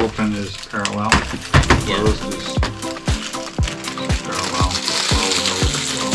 open is parallel. Yeah. Closed is parallel. Flow is overflow.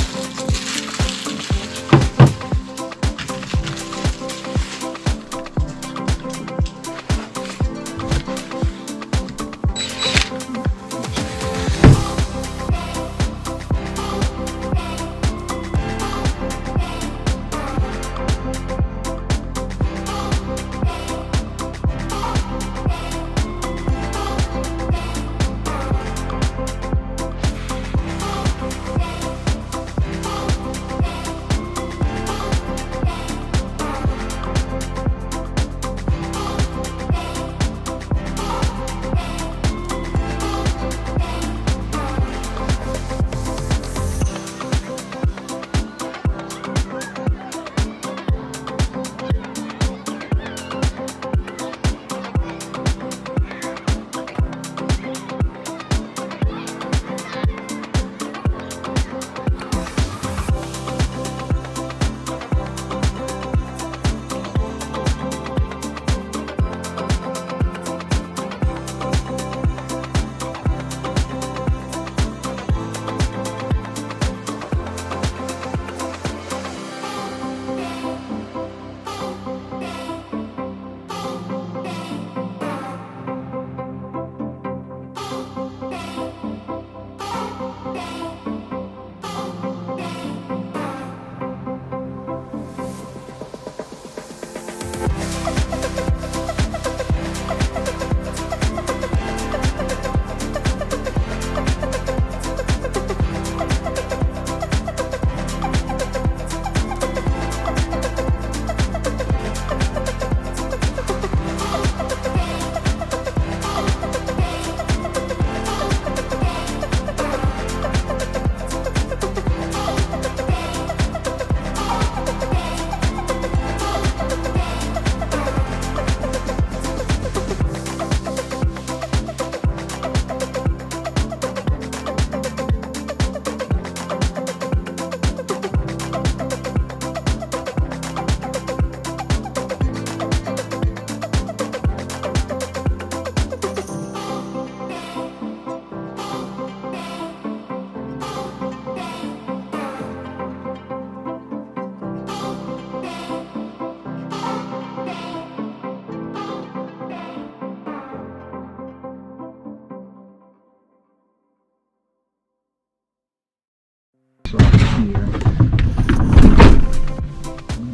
So here.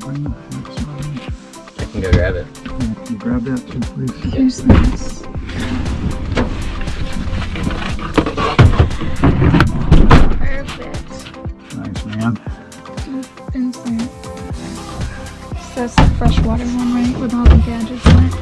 Bring the next one. I can go grab it. Yeah, can you grab that too, please? Here's this. Perfect. Nice, man. Insert. So that's the freshwater one, right? With all the gadgets in it.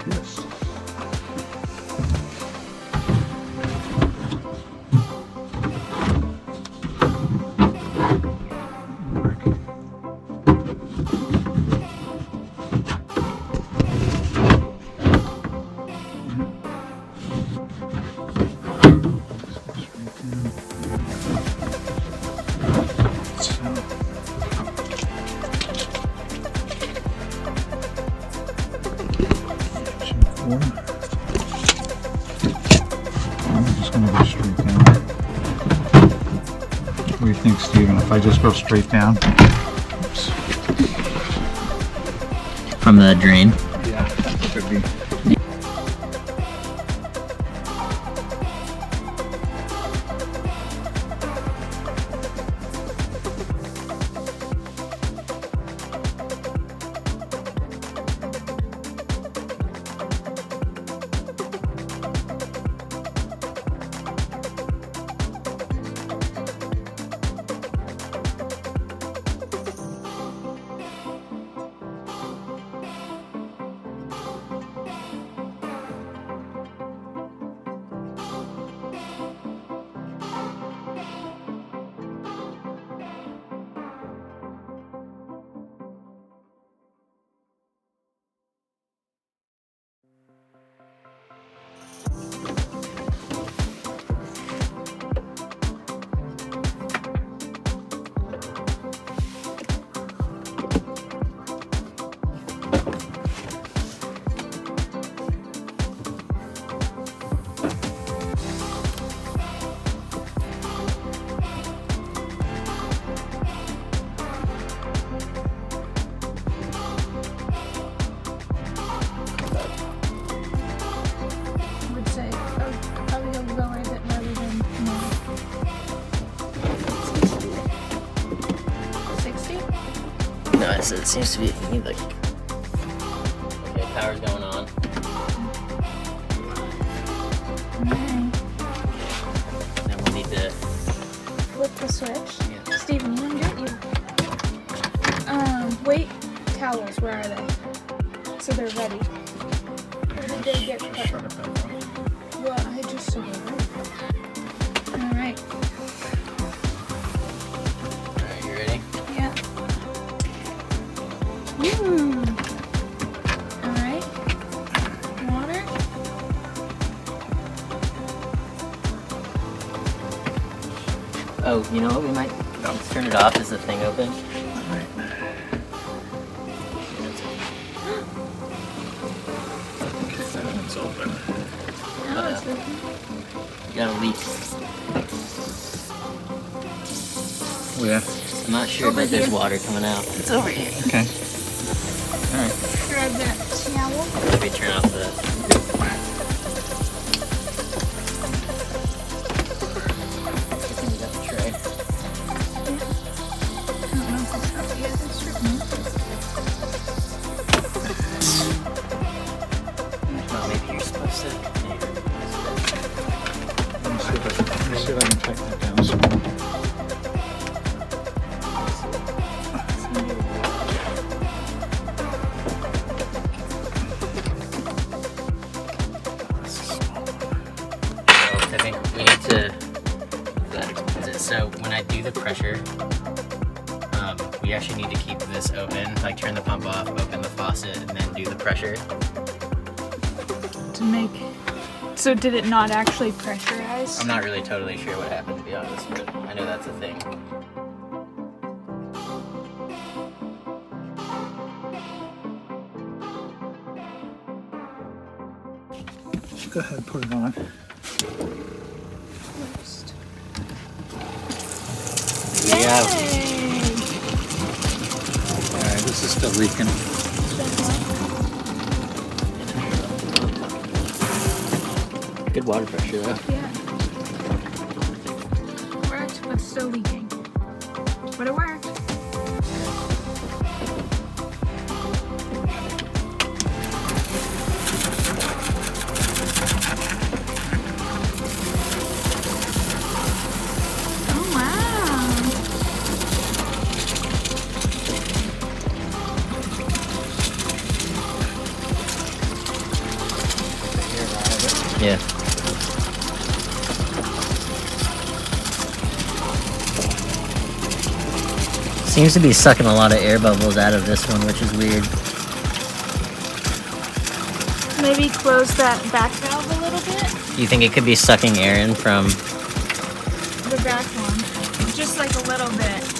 Yes. I'm just going to go straight down. What do you think, Steven, if I just go straight down? Oops. From the drain. Yeah, that could be. faucet seems to be need like. Okay, power's going on. Alright. Then we'll need to. Flip the switch. Yeah. Steven, you want to do it? Wait. Towels, where are they? So they're ready. Or did they get cut? Shut it back off. Well, I just said they're ready. Alright. Alright, you ready? Yeah. Alright. Water. Oh, you know what? We might let's turn it off. Is the thing open? It's open. Now it's open. You got a leak. Where? I'm not sure, Over but there's here. water coming out. It's over here. Okay. Alright. Grab that towel. Maybe turn off the. Tray. I don't know if it's up yet. It's stripping it. Well, maybe you're supposed to. Let me see if I can take that down some more. I think we need to. That explains it. So when I do the pressure, we actually need to keep this open. Like turn the pump off, open the faucet, and then do the pressure. To make. So did it not actually pressurize? I'm not really totally sure what happened, to be honest, but I know that's a thing. Go ahead, put it on. First. Yeah. Yay! Alright, this is still leaking. Good water pressure though. Yeah. Worked, but still leaking. But it worked. Oh wow. Yeah. Seems to be sucking a lot of air bubbles out of this one, which is weird. Maybe close that back valve a little bit. Do you think it could be sucking air in from? The back one. Just like a little bit.